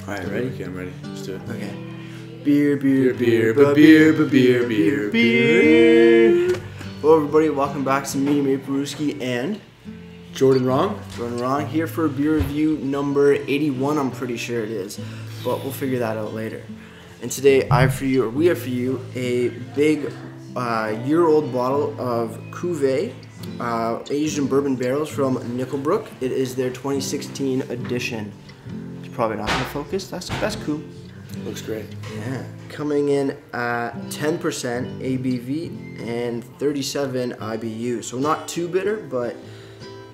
Alright, ready? Okay, I'm ready. Let's do it. Okay. Beer, beer, Beer, beer. Hello everybody, welcome back to me, Brewski, and Jordan Wrong? Jordan Wrong, here for beer review number 81, I'm pretty sure it is. But we'll figure that out later. And today we have for you, a big year-old bottle of Cuvee, aged in bourbon barrels from Brook. It is their 2016 edition. It's probably not going to focus. That's cool. Looks great. Yeah. Coming in at 10% ABV and 37 IBU. So not too bitter, but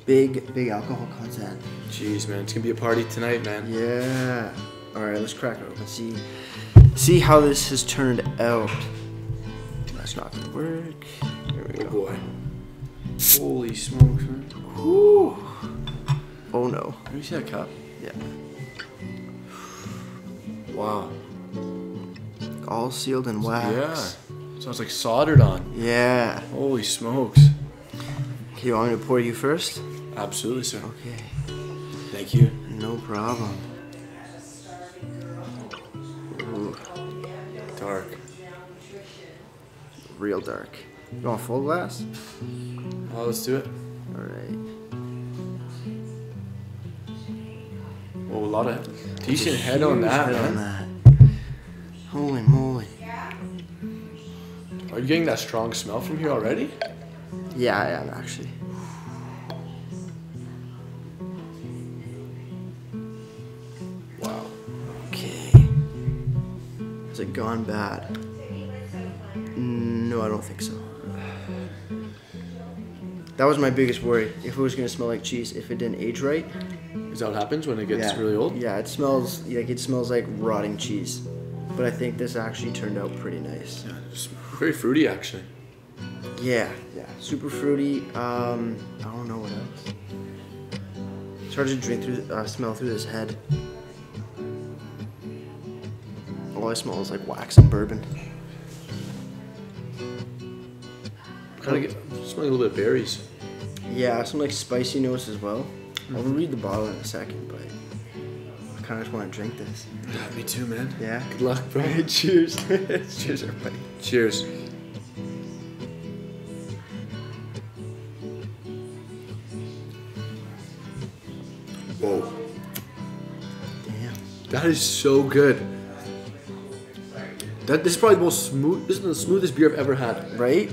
big alcohol content. Jeez, man. It's going to be a party tonight, man. Yeah. All right, let's crack it open. See how this has turned out. That's not going to work. There we go. Oh, boy. Holy smokes, man. Whew. Oh, no. Let me see that cup. Yeah. Wow. All sealed in wax. Yeah. Sounds like soldered on. Yeah. Holy smokes. Okay, you want me to pour you first? Absolutely, sir. Okay. Thank you. No problem. Ooh, Dark. real dark. You want a full glass? Oh, let's do it. All right. Oh, a lot of decent head on that, man. Holy moly. Are you getting that strong smell from here already? Yeah, I am actually. Wow. Okay. Has it gone bad? No, I don't think so. That was my biggest worry. If it was gonna smell like cheese, if it didn't age right. Is that what happens when it gets really old? Yeah, it smells like rotting cheese. But I think this actually turned out pretty nice. Yeah, it's very fruity, actually. Yeah, super fruity. I don't know what else. It's hard to smell through this head. All I smell is like wax and bourbon. Kind of smelling a little bit of berries. Yeah, some like spicy notes as well. I'll read the bottle in a second, but I kind of just want to drink this. Yeah, me too, man. Yeah. Good luck, bro. Cheers. Cheers, everybody. Cheers. Whoa. Damn. That is so good. This is probably the most smooth. This is the smoothest beer I've ever had. Right?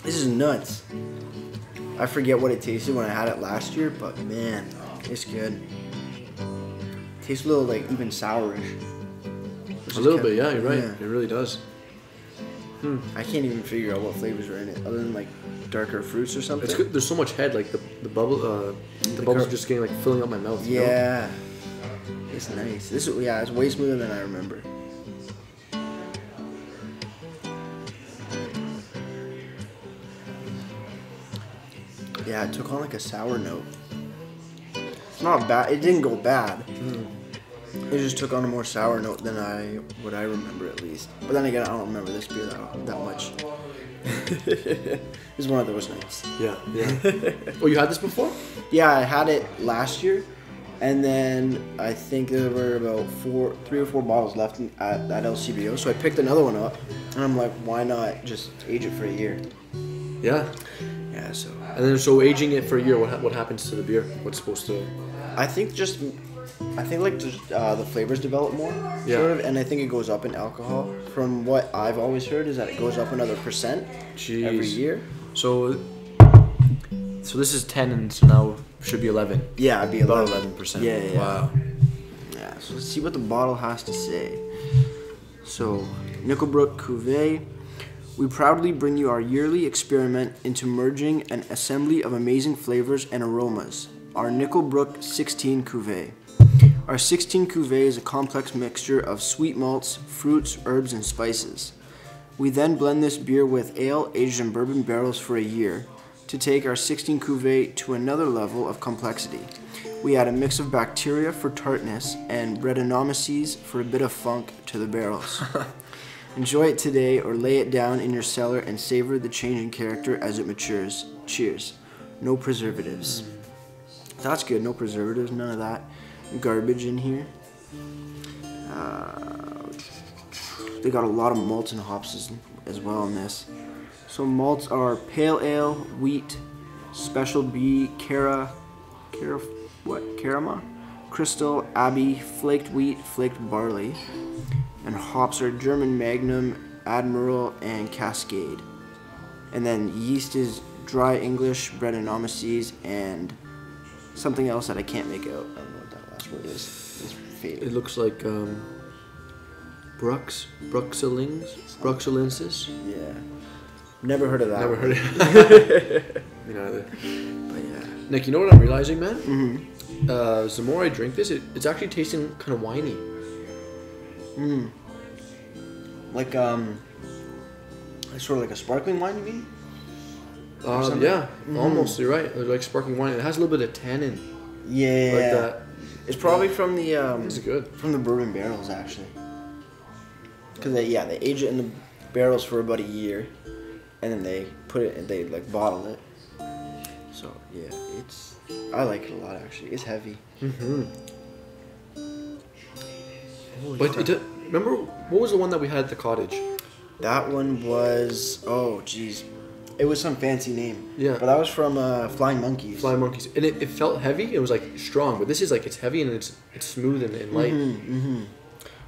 This is nuts. I forget what it tasted when I had it last year, but man, it's good. Tastes a little like even sourish. A little bit, yeah, you're right. Yeah. It really does. I can't even figure out what flavors are in it, other than like darker fruits or something. It's good. There's so much head, like the bubble, the bubbles are just getting like filling up my mouth. You know? Yeah, it's nice. It's way smoother than I remember. Yeah, it took on like a sour note. It's not bad. It didn't go bad. It just took on a more sour note than I remember at least. But then again, I don't remember this beer that much. It's one of those nights. Yeah. Oh, you had this before? Yeah, I had it last year, and then I think there were about 3 or 4 bottles left at LCBO. So I picked another one up, and I'm like, why not just age it for a year? Yeah. Yeah. So. And then so aging it for a year, what happens to the beer? What's supposed to? I think like the flavors develop more, sort of, and I think it goes up in alcohol. From what I've always heard is that it goes up another percent every year. So this is 10, and so now should be 11. Yeah, it'd be about 11%. Yeah. Wow. Yeah. So let's see what the bottle has to say. So, Brook Cuvee. We proudly bring you our yearly experiment into merging an assembly of amazing flavors and aromas. Our Brook 16 Cuvee. Our 16 Cuvee is a complex mixture of sweet malts, fruits, herbs, and spices. We then blend this beer with ale aged in bourbon barrels for a year to take our 16 Cuvee to another level of complexity. We add a mix of bacteria for tartness and Brettanomyces for a bit of funk to the barrels. Enjoy it today or lay it down in your cellar and savor the changing character as it matures. Cheers. No preservatives. That's good. No preservatives, none of that garbage in here. They got a lot of malts and hops as well in this. So malts are pale ale, wheat, special B, Carama, Crystal, Abbey, flaked wheat, flaked barley. And hops are German Magnum, Admiral, and Cascade. And then yeast is dry English, Brettanomyces, and something else that I can't make out. I don't know what that last word is. It's faded. It looks like Bruxellensis. Yeah. Never heard of that. Never heard of it. Me neither. But yeah. Nick, you know what I'm realizing, man? Mm-hmm. The more I drink this, it's actually tasting kind of winey. Like sort of like a sparkling wine, you mean? Yeah, almost. You're right. It's like sparkling wine. It has a little bit of tannin. Yeah. Like that. It's probably from the This is good. from the bourbon barrels actually. Cause they age it in the barrels for about a year, and then they put it and they like bottle it. So yeah, I like it a lot actually. It's heavy. But remember, what was the one that we had at the cottage? That one was it was some fancy name. Yeah. But that was from Flying Monkeys. Flying Monkeys, and it felt heavy. It was like strong, but this is like it's heavy and it's smooth and light.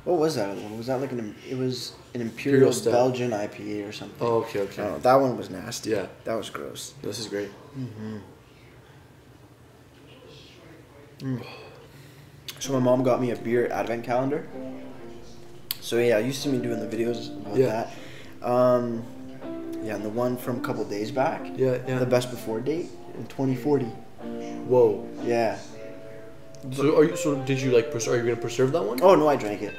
What was that other one? Was that like it was an Imperial Belgian IPA or something? Oh, okay. Oh, that one was nasty. Yeah. That was gross. This is great. So my mom got me a beer advent calendar. So yeah, I used to be doing the videos about that. And the one from a couple days back. Yeah. The best before date in 2040. Whoa. Yeah. So did you like? Are you gonna preserve that one? Oh no, I drank it.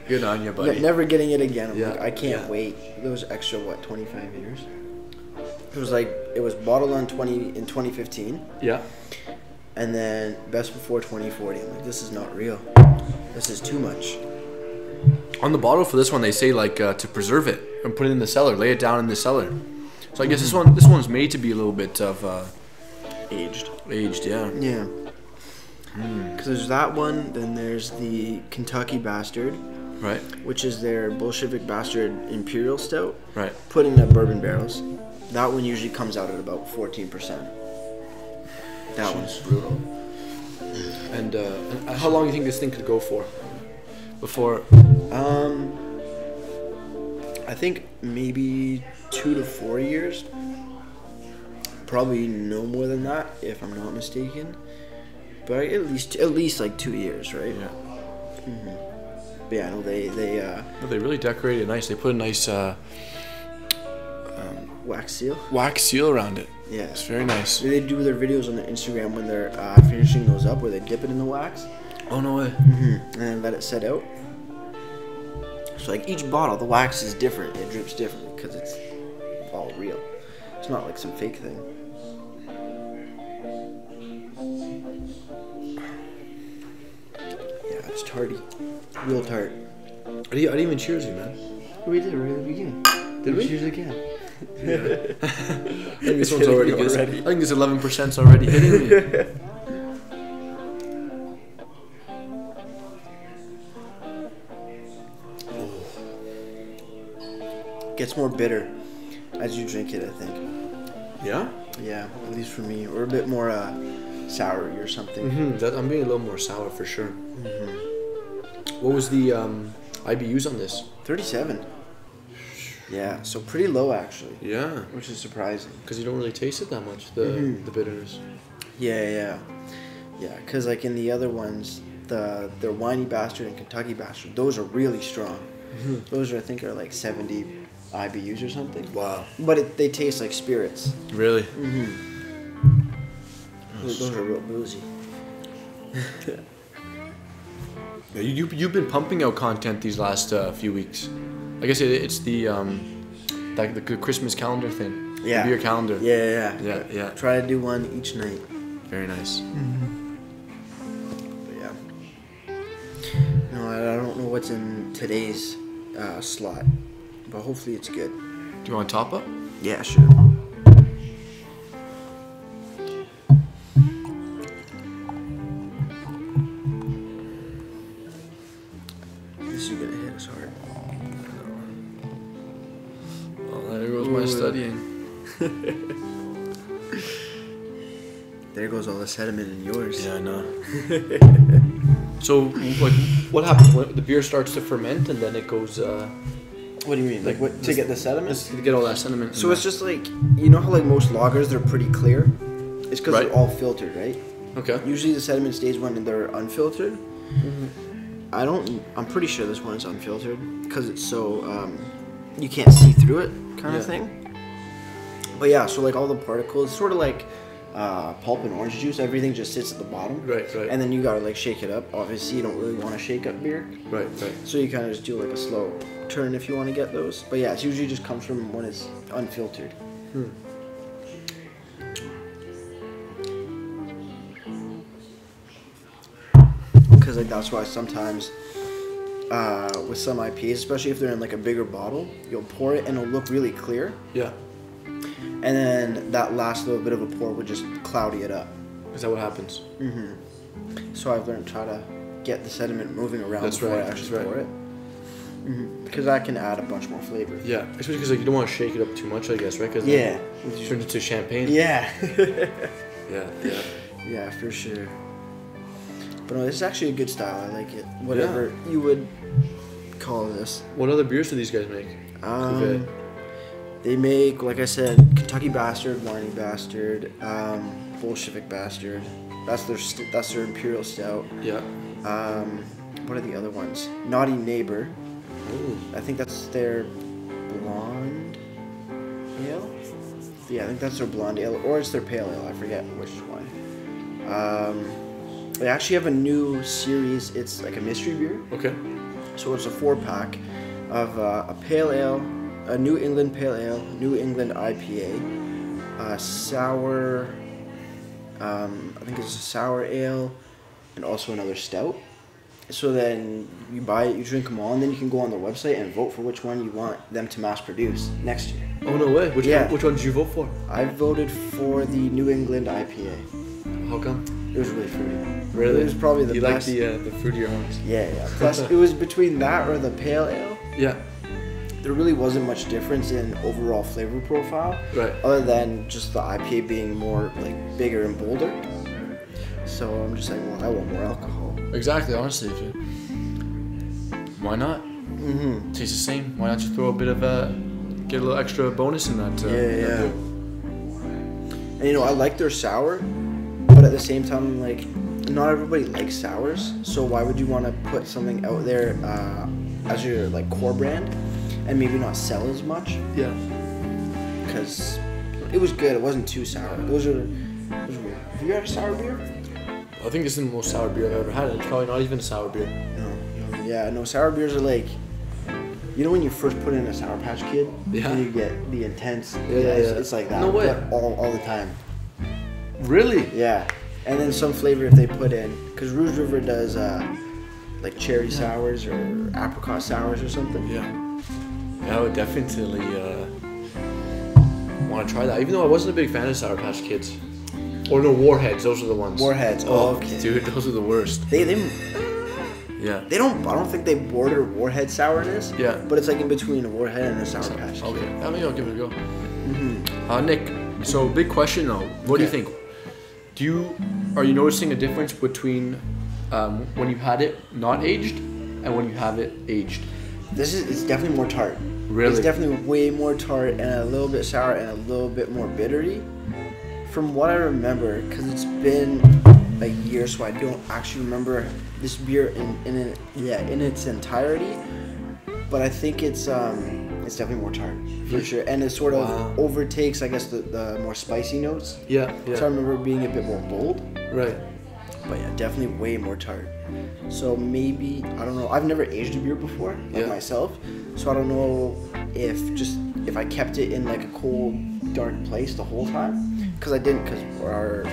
Good on you, buddy. Never getting it again. I'm Yeah. like, I can't wait. Those extra 25 years. It was bottled in 2015. Yeah. And then best before 2040. I'm like, this is not real. This is too much. On the bottle for this one, they say like to preserve it and put it in the cellar, lay it down in the cellar. So I guess this one's made to be a little bit of Aged. yeah. Yeah. Because there's that one, then there's the Kentucky Bastard, Right. which is their Bolshevik Bastard Imperial Stout, Right. put in the bourbon barrels. That one usually comes out at about 14%. That one's brutal. And how long do you think this thing could go for? Before. I think maybe 2 to 4 years. Probably no more than that, if I'm not mistaken. But at least like 2 years, right? Yeah. But yeah, no, they They really decorated it nice. They put a nice wax seal. wax seal around it. Yeah, It's very nice. they do their videos on their Instagram when they're finishing those up, where they dip it in the wax. Oh no way. And then let it set out. So like each bottle, the wax is different. It drips differently because it's all real. It's not like some fake thing. Yeah, it's tarty. Real tart. I didn't even cheers you, man. We did right at the beginning. Did we? Cheers again. I think this one's hitting already you good. already. I think this 11%'s already hitting me. Gets more bitter as you drink it, I think. Yeah? Yeah, at least for me. Or a bit more soury or something. I'm being a little more sour for sure. What was the IBUs on this? 37. Yeah, so pretty low actually. Yeah. Which is surprising. Because you don't really taste it that much, the bitterness. Yeah, because like in the other ones, the Whiny Bastard and Kentucky Bastard, those are really strong. Those I think are like 70 IBUs or something. Wow. But they taste like spirits. Really? Those are real boozy. Yeah, you've been pumping out content these last few weeks. I guess it's the Christmas calendar thing. Yeah. The beer calendar. Yeah. Try to do one each night. Very nice. But yeah. No, I don't know what's in today's slot, but hopefully it's good. Do you want to top up? Yeah, sure. studying. There goes all the sediment in yours. Yeah, I know. So, like, what happens when the beer starts to ferment and then it goes? What do you mean? Like what to get the sediment? To get all that sediment. So it's just like, you know how like most lagers they're pretty clear. It's because Right. they're all filtered, right? Okay. Usually the sediment stays when they're unfiltered. Mm-hmm. I'm pretty sure this one is unfiltered because it's so you can't see through it kind of Yeah. thing. But yeah, so like all the particles, sort of like pulp and orange juice, everything just sits at the bottom. Right, right. And then you gotta like shake it up. Obviously, you don't really want to shake up beer, Right, right. so you kind of just do like a slow turn if you want to get those. But yeah, it usually just comes from when it's unfiltered. Because like that's why sometimes with some IPAs, especially if they're in like a bigger bottle, you'll pour it and it'll look really clear, Yeah. and then that last little bit of a pour would just cloudy it up. Is that what happens? So I've learned to try to get the sediment moving around That's before right, I actually that's right. pour it. Because that can add a bunch more flavor. Yeah. Especially because like you don't want to shake it up too much, I guess, right? Because Yeah. it turns into champagne. Yeah. Yeah. Yeah. Yeah, for sure. But no, this is actually a good style. I like it. Whatever you would call this. What other beers do these guys make? Cuvee. They make, like I said, Kentucky Bastard, Whiny Bastard, Bolshevik Bastard. That's their Imperial Stout. Yeah. What are the other ones? Naughty Neighbor. Ooh. I think that's their blonde ale. Yeah, I think that's their blonde ale, or it's their pale ale. I forget which one. They actually have a new series. It's like a mystery beer. Okay. So it's a 4-pack of a pale ale, a New England pale ale, New England IPA, sour. I think it's a sour ale, and also another stout. So then you buy it, you drink them all, and then you can go on the website and vote for which one you want them to mass produce next year. Oh no way! Which one did you vote for? I voted for the New England IPA. How come? It was really fruity. Really? It was probably the best. You like the fruitier ones? Yeah. Plus, it was between that or the pale ale. Yeah. There really wasn't much difference in overall flavor profile, Right. other than just the IPA being more like bigger and bolder. So I'm just like, well, I want more alcohol. Exactly. Honestly, why not? Tastes the same. Why not just throw a bit of get a little extra bonus in that? Yeah. And you know, I like their sour, but at the same time, like, not everybody likes sours. So why would you want to put something out there as your like core brand, and maybe not sell as much? Yeah. Because it was good. It wasn't too sour. Those are weird. Have you had a sour beer? I think this is the most sour beer I've ever had. It's probably not even a sour beer. No. Yeah, no. Sour beers are like, you know when you first put in a Sour Patch Kid, Yeah. and you get the intense. Yeah. It's like that. No way. But all the time. Really? Yeah, and then some flavor if they put in, because Rouge River does like cherry sours or apricot sours or something. Yeah. I would definitely want to try that. Even though I wasn't a big fan of Sour Patch Kids. Or no, Warheads. Those are the ones. Warheads. Oh, okay. Dude, those are the worst. They Yeah. don't. I don't think they border Warhead sourness. Yeah. But it's like in between a Warhead and a Sour Patch Kid. Okay. Maybe I'll give it a go. Nick, so big question though. What do you think? Are you noticing a difference between when you had it not aged and when you have it aged? It's definitely more tart. Really? It's definitely way more tart and a little bit sour and a little bit more bittery. From what I remember, because it's been a year, so I don't actually remember this beer in its entirety. But I think it's definitely more tart for sure, and it sort of overtakes, I guess, the more spicy notes. Yeah. So I remember it being a bit more bold. Right. But yeah, definitely way more tart. So maybe, I don't know. I've never aged a beer before, like myself. So I don't know if I kept it in like a cold, dark place the whole time. Because I didn't, because our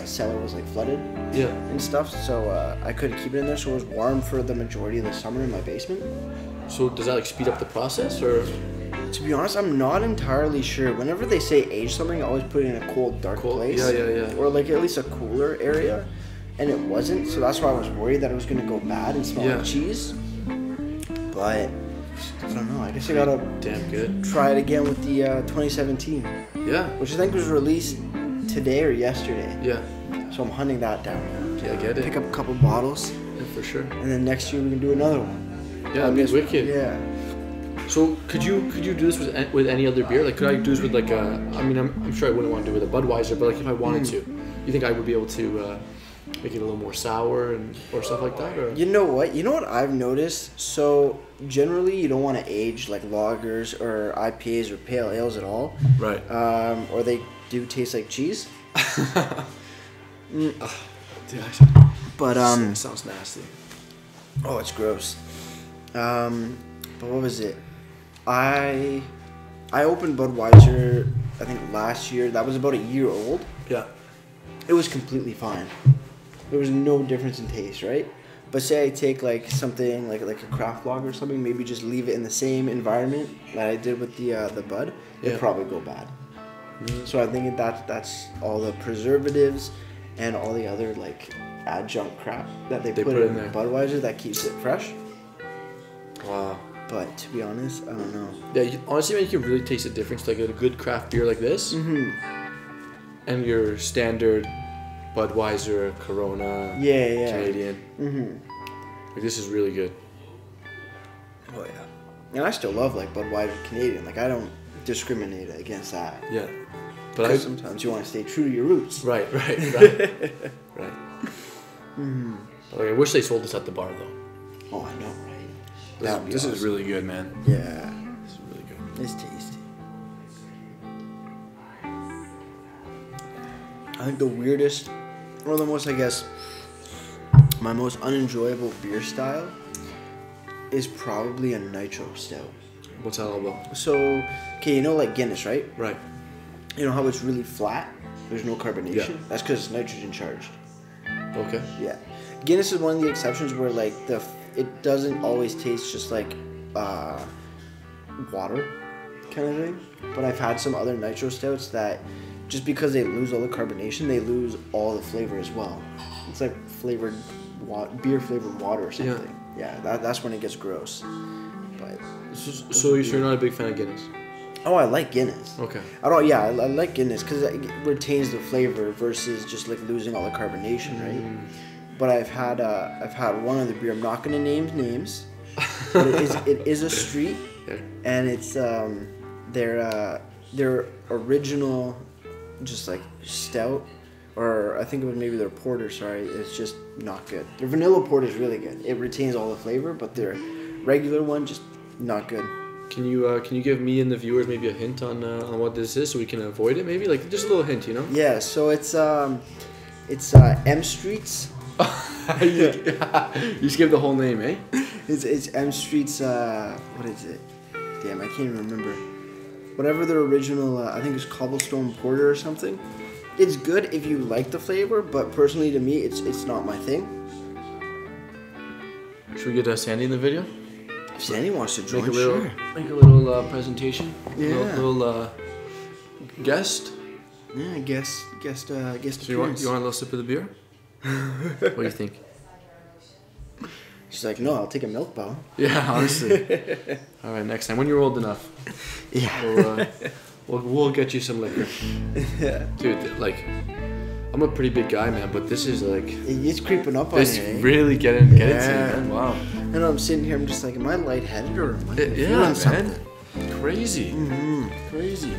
cellar was like flooded and stuff. So I couldn't keep it in there. So it was warm for the majority of the summer in my basement. So does that like speed up the process or? To be honest, I'm not entirely sure. Whenever they say age something, I always put it in a cold, dark place. Yeah. Or like at least a cooler area. And it wasn't, so that's why I was worried that it was going to go bad and smell like cheese. But I don't know. I guess I gotta damn good. try it again with the 2017. Yeah. Which I think was released today or yesterday. Yeah. So I'm hunting that down now. Yeah, I get it. Pick up a couple bottles. Yeah, for sure. And then next year we can do another one. Yeah, that'd be wicked. Yeah. So could you do this with any other beer? Like, could I do this with like a? I mean, I'm sure I wouldn't want to do it with a Budweiser, but like if I wanted to, you think I would be able to make it a little more sour or stuff like that? Or? You know what? You know what I've noticed? So generally, you don't want to age like lagers or IPAs or pale ales at all. Right. Or they do taste like cheese. Dude, But it sounds nasty. Oh, it's gross. But what was it? I opened Budweiser, I think last year. That was about a year old. Yeah. It was completely fine. There was no difference in taste, right? But say I take like something like a craft lager or something, maybe just leave it in the same environment that I did with the Bud, it'd probably go bad. So I think that's all the preservatives and all the other like adjunct crap that they put in there. Budweiser that keeps it fresh. Wow. But to be honest, I don't know. Yeah, honestly, man, you can really taste the difference. Like a good craft beer like this, and your standard Budweiser, Corona, Canadian. Like this is really good. Oh yeah. And I still love like Budweiser Canadian. Like I don't discriminate against that. Yeah. But sometimes you want to stay true to your roots. Right. Right. But, like, I wish they sold this at the bar though. Oh, I know, right? This is really good, man. Yeah. This is really good. It's tasty. I think the weirdest, or the most, I guess, my most unenjoyable beer style is probably a nitro stout. What's that all about? So, okay, you know like Guinness, right? Right. You know how it's really flat? There's no carbonation? Yeah. That's because it's nitrogen charged. Okay. Yeah. Guinness is one of the exceptions where like it doesn't always taste just like water kind of thing. But I've had some other nitro stouts that just because they lose all the carbonation, they lose all the flavor as well. It's like beer flavored water or something. Yeah, that's when it gets gross. But so you're not a big fan of Guinness? Oh, I like Guinness. Okay. I like Guinness because it retains the flavor versus just like losing all the carbonation, right? But I've had one other beer. I'm not gonna name names. But it is a street, and it's their original, just like stout, or I think it was maybe their porter. Sorry, it's just not good. Their vanilla porter is really good. It retains all the flavor, but their regular one just not good. Can you give me and the viewers maybe a hint on what this is so we can avoid it? Maybe like just a little hint, you know? Yeah. So it's M Street's. You just give the whole name, eh? It's M Street's. What is it? Damn, I can't even remember. Whatever their original, I think it's Cobblestone Porter or something. It's good if you like the flavor, but personally to me, it's not my thing. Should we get Sandy in the video? If Sandy wants to join, make a little presentation. Yeah. Little guest. Yeah, guest So appearance. you want a little sip of the beer? What do you think? She's like, no, I'll take a milk bottle. Yeah, honestly. All right, next time when you're old enough. Yeah. We'll get you some liquor. Yeah. Dude, like, I'm a pretty big guy, man, but this is like. It's creeping up on you. It's really getting to you, man. Wow. And I'm sitting here, I'm just like, am I lightheaded or am I feeling something? Crazy. Crazy.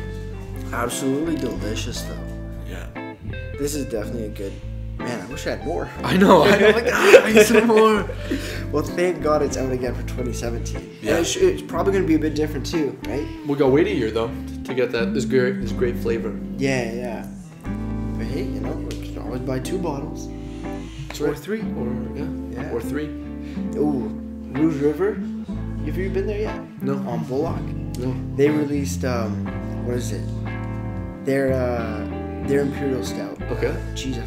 Absolutely delicious, though. Yeah. This is definitely a good. Man, I wish I had more. I know. Like, I need some more. Well, thank God it's out again for 2017. Yeah. And it's probably going to be a bit different too, right? We gotta wait a year though to get this great flavor. Yeah. But hey, you know, we can always buy 2 bottles. Or 3. Or 3. Ooh, Rouge River. Have you been there yet? No. On Bullock? No. They released what is it? Their Imperial Stout. Okay. Jeez, I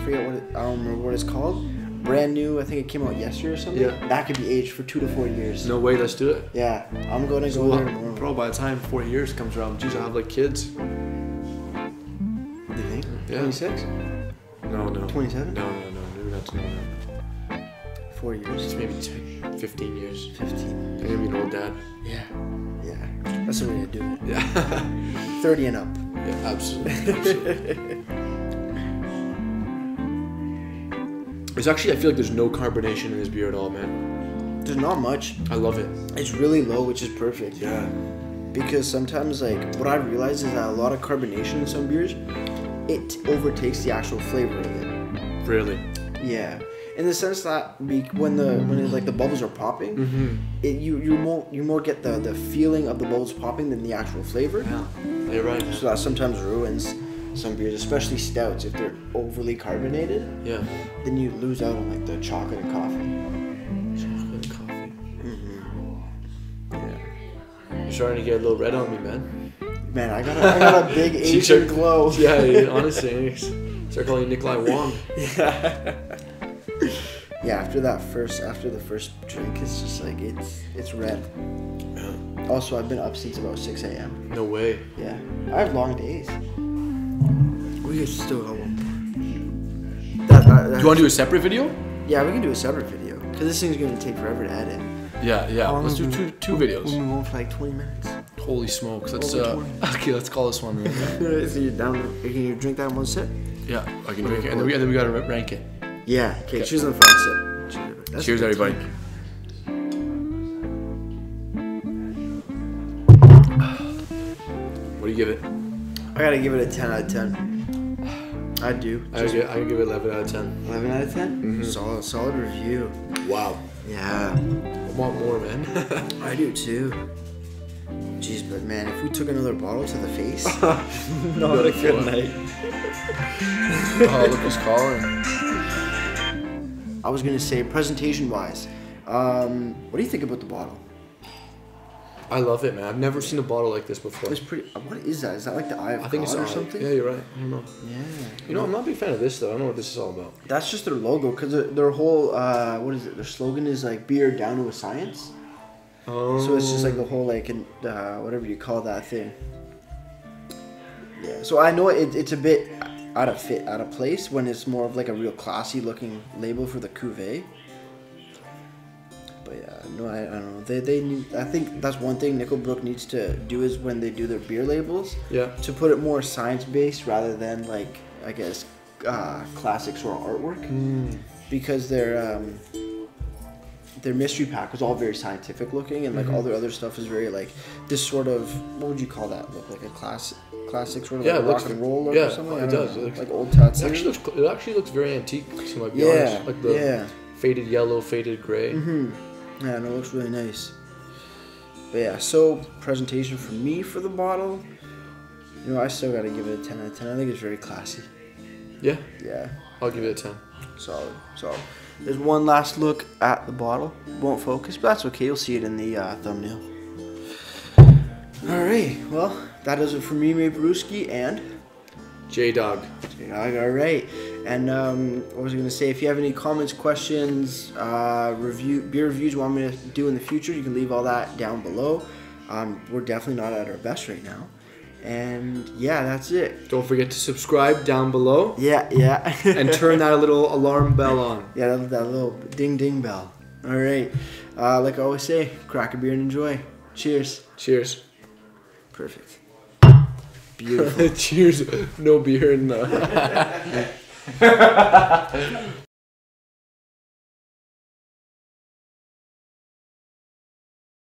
don't remember what it's called. Brand new, I think it came out yesterday or something. Yeah. That could be aged for 2 to 4 years. No way, let's do it. Yeah, I'm gonna go there tomorrow. Bro, by the time 4 years comes around, geez, I'll have like kids. Do you think? Yeah. 26? No. 27? No. Maybe not. No. 4 years. It's maybe 10, 15 years. 15. I'm gonna be an old dad. Yeah. Yeah. That's the way to do it. Yeah. 30 and up. Yeah, absolutely. It's actually, I feel like there's no carbonation in this beer at all, man. There's not much. I love it. It's really low, which is perfect. Yeah. Because sometimes, like, what I realize is that a lot of carbonation in some beers, it overtakes the actual flavor of it. Really? Yeah. In the sense that when the bubbles are popping, you more get the feeling of the bubbles popping than the actual flavor. Yeah, you're right. So that sometimes ruins some beers, especially stouts, if they're overly carbonated. Yeah. Then you lose out on like the chocolate and coffee. Chocolate and coffee. Yeah. You're starting to get a little red on me, man. Man, I got a big Asian glow. Yeah, honestly, start calling you Nikolai Wong. Yeah. Yeah, after the first drink, it's just like it's red. Yeah. Also, I've been up since about 6 a.m. No way. Yeah, I have long days. We could still have one more. Do you want to do a separate video? Yeah, we can do a separate video because this thing's gonna take forever to edit. Yeah. Let's do two videos. We'll move on for like 20 minutes. Holy smokes! Okay, let's call this one. So you're down? Can you drink that in one sip? Yeah, I can drink it, and then we gotta rank it. Yeah. Okay. Cheers on the front sip. Cheers, everybody. What do you give it? I gotta give it a 10 out of 10. I do. I can give it 11 out of 10. 11 out of 10? Solid review. Wow. Yeah. I want more, man. I do too. Jeez, but man, if we took another bottle to the face, not a good night. Oh, look who's calling. I was gonna say, presentation-wise, what do you think about the bottle? I love it, man. I've never seen a bottle like this before. It's pretty. What is that? Is that like the Eye of God I think it's or something? Yeah, you're right. I don't know. Yeah. You know, I'm not a big fan of this though. I don't know what this is all about. That's just their logo, cause their whole what is it? Their slogan is like beer down to a science. Oh. So it's just like the whole like whatever you call that thing. Yeah. So I know it's a bit out of place when it's more of like a real classy looking label for the Cuvee. But yeah, no, I don't know. They need. I think that's one thing Nickelbrook needs to do is when they do their beer labels. Yeah. To put it more science based rather than like I guess classic sort of artwork. Because their mystery pack was all very scientific looking and like all their other stuff is very like this sort of what would you call that look like a classic sort of like rock and roll look or something. It does. It looks like old Tatsu. It actually looks very antique. To be honest. Like the faded yellow, faded gray. Yeah, no, it looks really nice. But yeah, so presentation for me for the bottle. You know, I still gotta give it a 10 out of 10. I think it's very classy. Yeah. Yeah. I'll give it a 10. Solid. There's one last look at the bottle. Won't focus, but that's okay. You'll see it in the thumbnail. Alright, well, that does it for me, Brewski, and J-Dog. Alright. And what was I going to say? If you have any comments, questions, beer reviews you want me to do in the future, you can leave all that down below. We're definitely not at our best right now. And yeah, that's it. Don't forget to subscribe down below. Yeah. And turn that little alarm bell on. Yeah, that little ding ding bell. All right. Like I always say, crack a beer and enjoy. Cheers. Cheers. Perfect. Beautiful. Cheers. No beer in the...